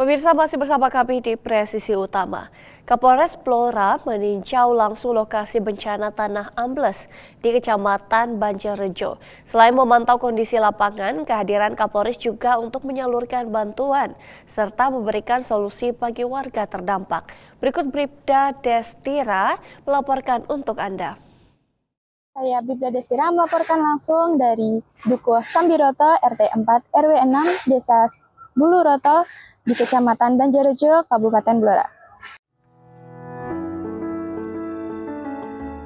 Pemirsa masih bersama kami di Presisi Utama. Kapolres Blora meninjau langsung lokasi bencana tanah ambles di Kecamatan Banjarrejo. Selain memantau kondisi lapangan, kehadiran Kapolres juga untuk menyalurkan bantuan serta memberikan solusi bagi warga terdampak. Berikut Bribda Destira melaporkan untuk Anda. Saya Bribda Destira melaporkan langsung dari Dukuh Sambiroto, RT 4 RW 6, Desa Buluroto di Kecamatan Banjarrejo, Kabupaten Blora.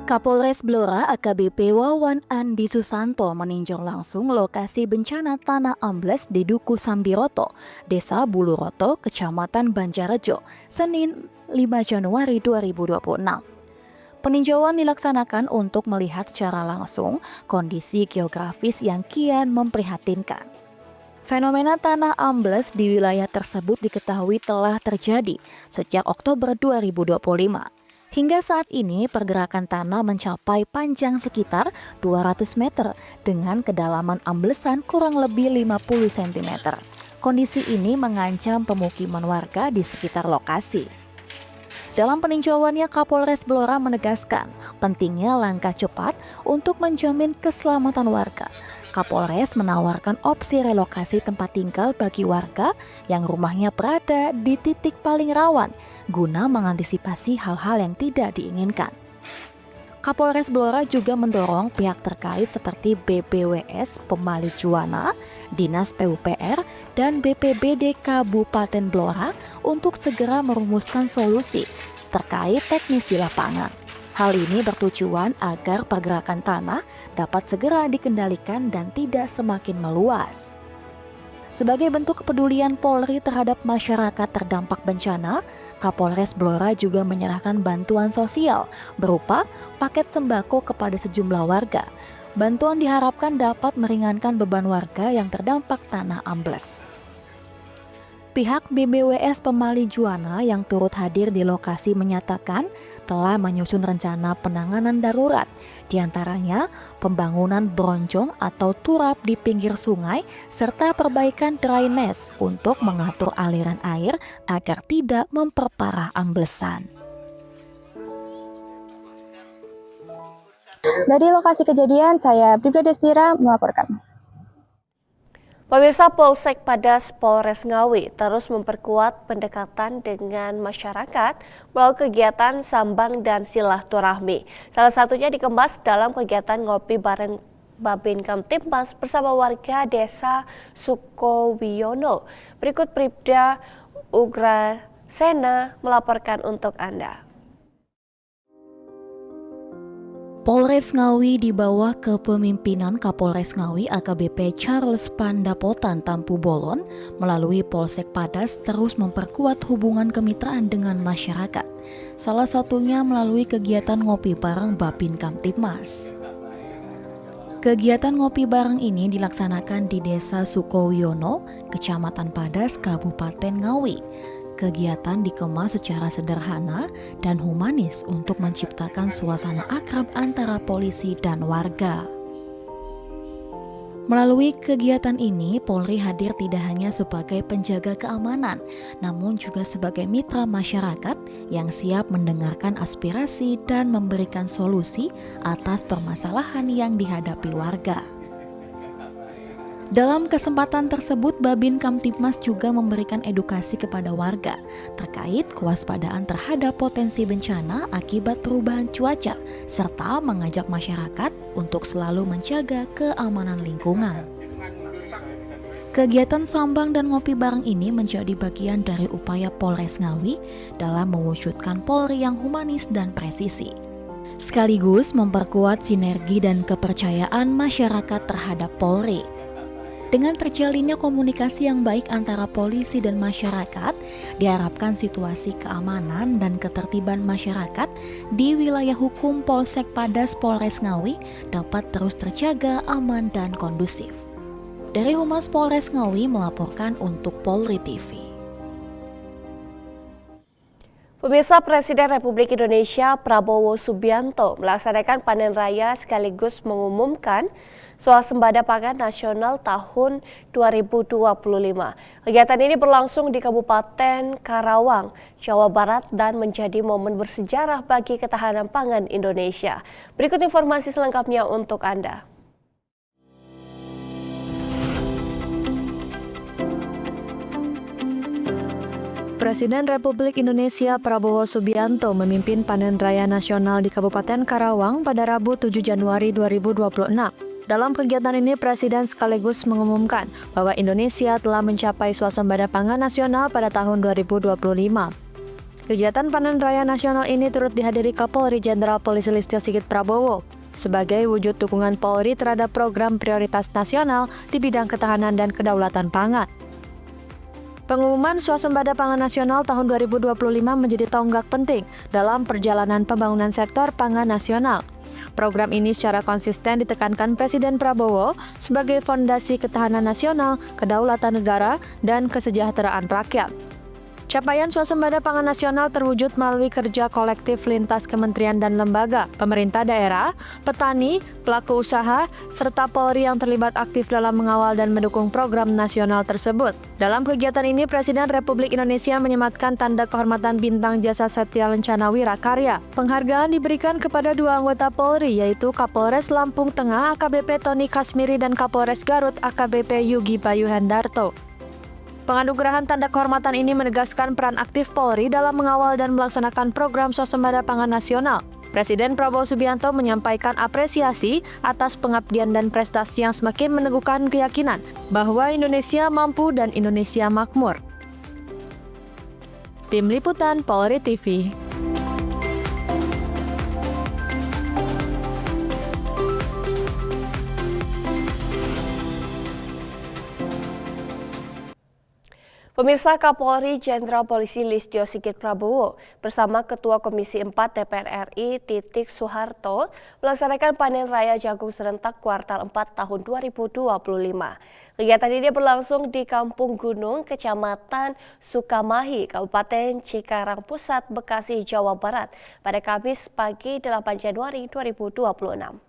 Kapolres Blora AKBP Wawan Andi Susanto meninjau langsung lokasi bencana tanah ambles di Dukuh Sambiroto, Desa Buluroto, Kecamatan Banjarrejo, Senin 5 Januari 2026. Peninjauan dilaksanakan untuk melihat secara langsung kondisi geografis yang kian memprihatinkan. Fenomena tanah ambles di wilayah tersebut diketahui telah terjadi sejak Oktober 2025. Hingga saat ini pergerakan tanah mencapai panjang sekitar 200 meter dengan kedalaman amblesan kurang lebih 50 cm. Kondisi ini mengancam pemukiman warga di sekitar lokasi. Dalam peninjauannya, Kapolres Blora menegaskan pentingnya langkah cepat untuk menjamin keselamatan warga. Kapolres menawarkan opsi relokasi tempat tinggal bagi warga yang rumahnya berada di titik paling rawan guna mengantisipasi hal-hal yang tidak diinginkan. Kapolres Blora juga mendorong pihak terkait seperti BPWS Pemali Juwana, Dinas PUPR, dan BPBD Kabupaten Blora untuk segera merumuskan solusi terkait teknis di lapangan. Hal ini bertujuan agar pergerakan tanah dapat segera dikendalikan dan tidak semakin meluas. Sebagai bentuk kepedulian Polri terhadap masyarakat terdampak bencana, Kapolres Blora juga menyerahkan bantuan sosial berupa paket sembako kepada sejumlah warga. Bantuan diharapkan dapat meringankan beban warga yang terdampak tanah ambles. Pihak BPWS Pemali Juwana yang turut hadir di lokasi menyatakan telah menyusun rencana penanganan darurat, diantaranya pembangunan bronjong atau turap di pinggir sungai serta perbaikan drainase untuk mengatur aliran air agar tidak memperparah amblesan. Dari lokasi kejadian, saya Bribda Destira melaporkan. Pemirsa, Polsek Padas Polres Ngawi terus memperkuat pendekatan dengan masyarakat melalui kegiatan sambang dan silaturahmi. Salah satunya dikemas dalam kegiatan ngopi bareng Babin Kamtibmas bersama warga desa Sukowiono. Berikut Bribda Ugrasena melaporkan untuk Anda. Polres Ngawi di bawah kepemimpinan Kapolres Ngawi AKBP Charles Pandapotan Tampu Bolon melalui Polsek Padas terus memperkuat hubungan kemitraan dengan masyarakat. Salah satunya melalui kegiatan ngopi bareng Babin Kamtibmas. Kegiatan ngopi bareng ini dilaksanakan di Desa Sukowiono, Kecamatan Padas, Kabupaten Ngawi. Kegiatan dikemas secara sederhana dan humanis untuk menciptakan suasana akrab antara polisi dan warga. Melalui kegiatan ini, Polri hadir tidak hanya sebagai penjaga keamanan, namun juga sebagai mitra masyarakat yang siap mendengarkan aspirasi dan memberikan solusi atas permasalahan yang dihadapi warga. Dalam kesempatan tersebut, Babin Kamtibmas juga memberikan edukasi kepada warga terkait kewaspadaan terhadap potensi bencana akibat perubahan cuaca, serta mengajak masyarakat untuk selalu menjaga keamanan lingkungan. Kegiatan sambang dan ngopi bareng ini menjadi bagian dari upaya Polres Ngawi dalam mewujudkan Polri yang humanis dan presisi, sekaligus memperkuat sinergi dan kepercayaan masyarakat terhadap Polri. Dengan terjalinnya komunikasi yang baik antara polisi dan masyarakat, diharapkan situasi keamanan dan ketertiban masyarakat di wilayah hukum Polsek Padas Polres Ngawi dapat terus terjaga aman dan kondusif. Dari Humas Polres Ngawi melaporkan untuk Polri TV. Pemirsa, Presiden Republik Indonesia Prabowo Subianto melaksanakan panen raya sekaligus mengumumkan swasembada pangan nasional tahun 2025. Kegiatan ini berlangsung di Kabupaten Karawang, Jawa Barat dan menjadi momen bersejarah bagi ketahanan pangan Indonesia. Berikut informasi selengkapnya untuk Anda. Presiden Republik Indonesia Prabowo Subianto memimpin panen raya nasional di Kabupaten Karawang pada Rabu 7 Januari 2026. Dalam kegiatan ini, Presiden sekaligus mengumumkan bahwa Indonesia telah mencapai swasembada pangan nasional pada tahun 2025. Kegiatan panen raya nasional ini turut dihadiri Kapolri Jenderal Polisi Listio Sigit Prabowo sebagai wujud dukungan Polri terhadap program prioritas nasional di bidang ketahanan dan kedaulatan pangan. Pengumuman swasembada pangan nasional tahun 2025 menjadi tonggak penting dalam perjalanan pembangunan sektor pangan nasional. Program ini secara konsisten ditekankan Presiden Prabowo sebagai fondasi ketahanan nasional, kedaulatan negara, dan kesejahteraan rakyat. Capaian swasembada pangan nasional terwujud melalui kerja kolektif lintas kementerian dan lembaga, pemerintah daerah, petani, pelaku usaha, serta Polri yang terlibat aktif dalam mengawal dan mendukung program nasional tersebut. Dalam kegiatan ini, Presiden Republik Indonesia menyematkan tanda kehormatan Bintang Jasa Satya Lencana Wirakarya. Penghargaan diberikan kepada dua anggota Polri, yaitu Kapolres Lampung Tengah AKBP Tony Kasmiri dan Kapolres Garut AKBP Yugi Bayu Hendarto. Penganugerahan tanda kehormatan ini menegaskan peran aktif Polri dalam mengawal dan melaksanakan program swasembada pangan nasional. Presiden Prabowo Subianto menyampaikan apresiasi atas pengabdian dan prestasi yang semakin meneguhkan keyakinan bahwa Indonesia mampu dan Indonesia makmur. Tim Liputan Polri TV. Pemirsa, Kapolri Jenderal Polisi Listio Sigit Prabowo bersama Ketua Komisi 4 DPR RI Titik Soeharto melaksanakan panen raya jagung serentak kuartal 4 tahun 2025. Kegiatan ini berlangsung di Kampung Gunung, Kecamatan Sukamahi, Kabupaten Cikarang Pusat, Bekasi, Jawa Barat pada Kamis pagi 8 Januari 2026.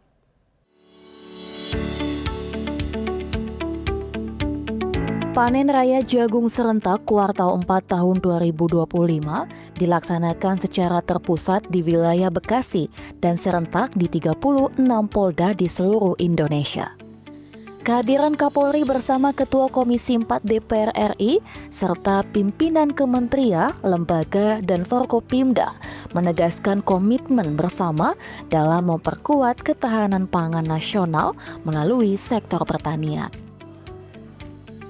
Panen raya jagung serentak kuartal 4 tahun 2025 dilaksanakan secara terpusat di wilayah Bekasi dan serentak di 36 polda di seluruh Indonesia. Kehadiran Kapolri bersama Ketua Komisi 4 DPR RI serta pimpinan kementerian, lembaga, dan Forkopimda menegaskan komitmen bersama dalam memperkuat ketahanan pangan nasional melalui sektor pertanian.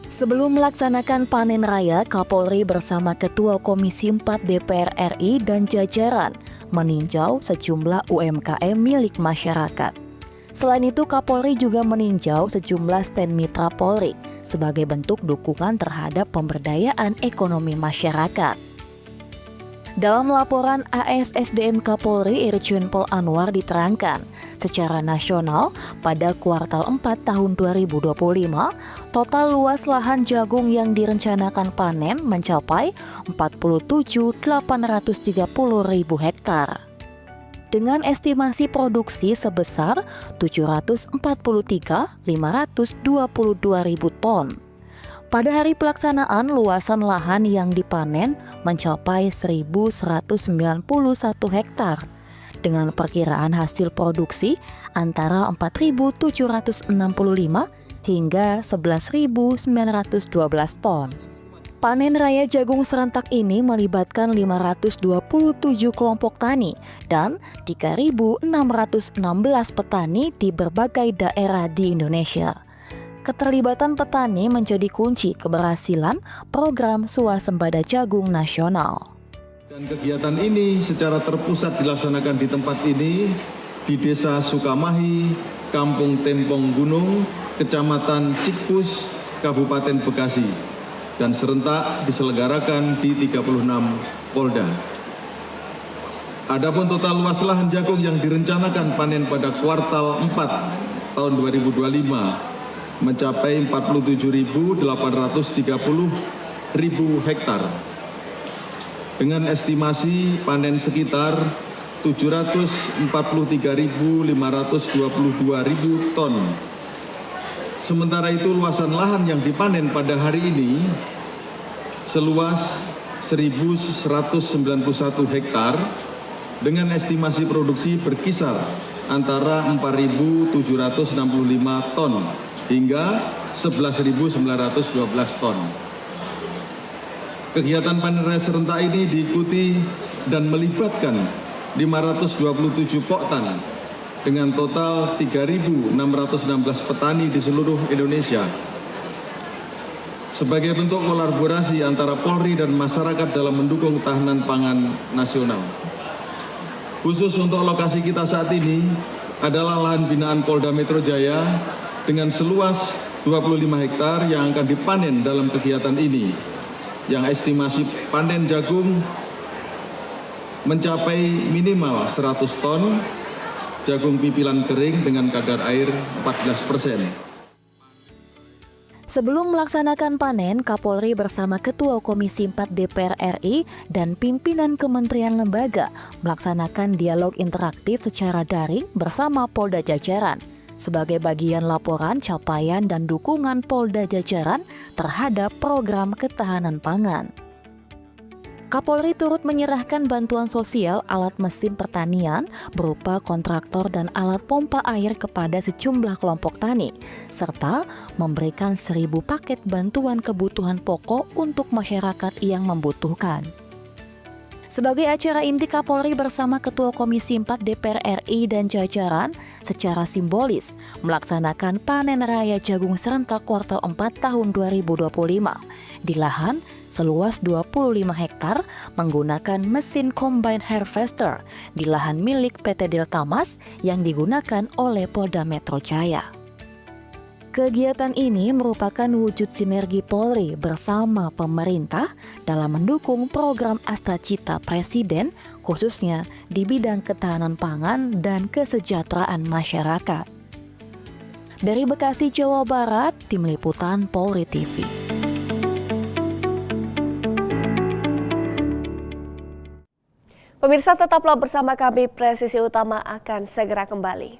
Sebelum melaksanakan panen raya, Kapolri bersama Ketua Komisi 4 DPR RI dan jajaran meninjau sejumlah UMKM milik masyarakat. Selain itu, Kapolri juga meninjau sejumlah stand mitra Polri sebagai bentuk dukungan terhadap pemberdayaan ekonomi masyarakat. Dalam laporan ASSDM Kapolri Irjen Pol Anwar diterangkan, secara nasional pada kuartal 4 tahun 2025, total luas lahan jagung yang direncanakan panen mencapai 47.830.000 hektar. Dengan estimasi produksi sebesar 743.522.000 ton. Pada hari pelaksanaan, luasan lahan yang dipanen mencapai 1.191 hektar dengan perkiraan hasil produksi antara 4.765 hingga 11.912 ton. Panen raya jagung serentak ini melibatkan 527 kelompok tani dan 3.616 petani di berbagai daerah di Indonesia. Keterlibatan petani menjadi kunci keberhasilan program swasembada jagung nasional. Dan kegiatan ini secara terpusat dilaksanakan di tempat ini di Desa Sukamahi, Kampung Tempong Gunung, Kecamatan Cikpus, Kabupaten Bekasi, dan serentak diselenggarakan di 36 Polda. Adapun total luas lahan jagung yang direncanakan panen pada kuartal 4 tahun 2025 mencapai 47.830.000 hektar. dengan estimasi panen sekitar 743.522.000 ton. Sementara itu luasan lahan yang dipanen pada hari ini seluas 1.191 hektar dengan estimasi produksi berkisar antara 4.765 ton hingga 11.912 ton. Kegiatan panen raya serentak ini diikuti dan melibatkan 527 poktan dengan total 3.616 petani di seluruh Indonesia. Sebagai bentuk kolaborasi antara Polri dan masyarakat dalam mendukung ketahanan pangan nasional. Khusus untuk lokasi kita saat ini adalah lahan binaan Polda Metro Jaya dengan seluas 25 hektar yang akan dipanen dalam kegiatan ini, yang estimasi panen jagung mencapai minimal 100 ton, jagung pipilan kering dengan kadar air 14%. Sebelum melaksanakan panen, Kapolri bersama Ketua Komisi 4 DPR RI dan pimpinan kementerian lembaga melaksanakan dialog interaktif secara daring bersama Polda jajaran sebagai bagian laporan capaian dan dukungan Polda jajaran terhadap program ketahanan pangan. Kapolri turut menyerahkan bantuan sosial alat mesin pertanian berupa kontraktor dan alat pompa air kepada sejumlah kelompok tani, serta memberikan 1.000 paket bantuan kebutuhan pokok untuk masyarakat yang membutuhkan. Sebagai acara inti, Kapolri bersama Ketua Komisi 4 DPR RI dan jajaran secara simbolis melaksanakan panen raya jagung serentak kuartal 4 tahun 2025 di lahan seluas 25 hektar menggunakan mesin combine harvester di lahan milik PT Deltamas yang digunakan oleh Polda Metro Jaya. Kegiatan ini merupakan wujud sinergi Polri bersama pemerintah dalam mendukung program Astacita Presiden, khususnya di bidang ketahanan pangan dan kesejahteraan masyarakat. Dari Bekasi, Jawa Barat, Tim Liputan Polri TV. Pemirsa, tetaplah bersama kami, Presisi Utama akan segera kembali.